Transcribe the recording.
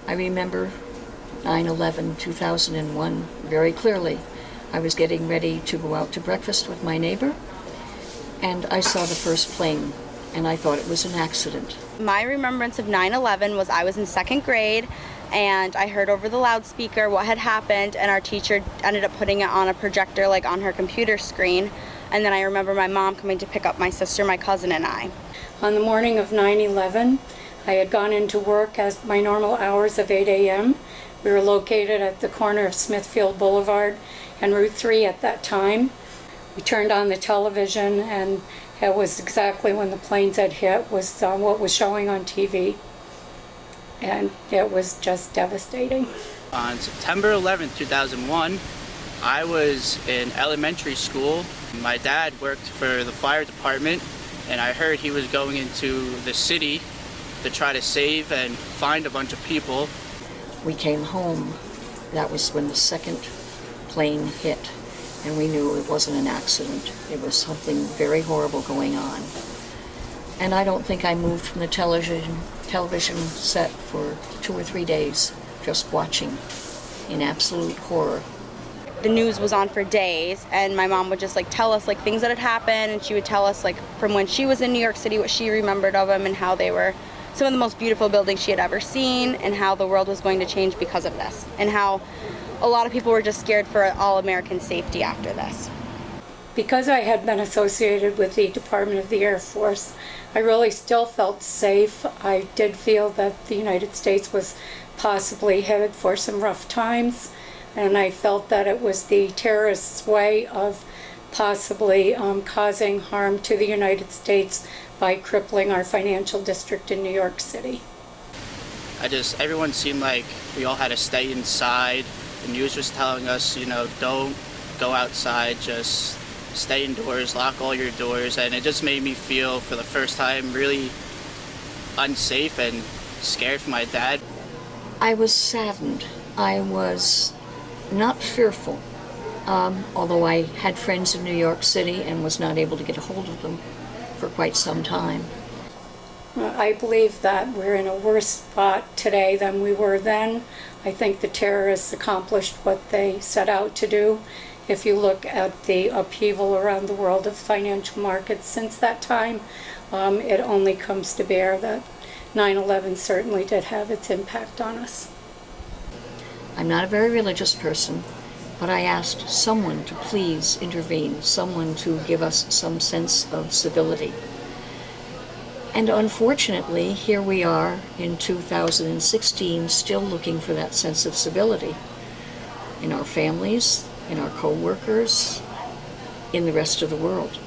I remember 9/11/2001 very clearly. I was getting ready to go out to breakfast with my neighbor, and I saw the first plane, and I thought it was an accident. My remembrance of 9/11 was I was in second grade, and I heard over the loudspeaker what had happened, and our teacher ended up putting it on a projector, like on her computer screen. And then I remember my mom coming to pick up my sister, my cousin, and I. On the morning of 9/11, I had gone into work at my normal hours of 8 a.m. We were located at the corner of Smithfield Boulevard and Route 3 at that time. We turned on the television, and it was exactly when the planes had hit was what was showing on TV. And it was just devastating. On September 11th, 2001, I was in elementary school. My dad worked for the fire department, and I heard he was going into the city to try to save and find a bunch of people. We came home. That was when the second plane hit, and we knew it wasn't an accident. It was something very horrible going on. And I don't think I moved from the television set for 2 or 3 days, just watching in absolute horror. The news was on for days, and my mom would just tell us things that had happened, and she would tell us from when she was in New York City what she remembered of them and how they were some of the most beautiful buildings she had ever seen, and how the world was going to change because of this, and how a lot of people were just scared for all American safety after this. Because I had been associated with the Department of the Air Force, I really still felt safe. I did feel that the United States was possibly headed for some rough times, and I felt that it was the terrorists' way of possibly causing harm to the United States by crippling our financial district in New York City. Everyone seemed like we all had to stay inside. The news was telling us, don't go outside, just stay indoors, lock all your doors, and it just made me feel, for the first time, really unsafe and scared for my dad. I was saddened. I was not fearful, although I had friends in New York City and was not able to get a hold of them for quite some time. I believe that we're in a worse spot today than we were then. I think the terrorists accomplished what they set out to do. If you look at the upheaval around the world of financial markets since that time, it only comes to bear that 9/11 certainly did have its impact on us. I'm not a very religious person, but I asked someone to please intervene, someone to give us some sense of civility. And unfortunately, here we are in 2016 still looking for that sense of civility in our families, in our co-workers, in the rest of the world.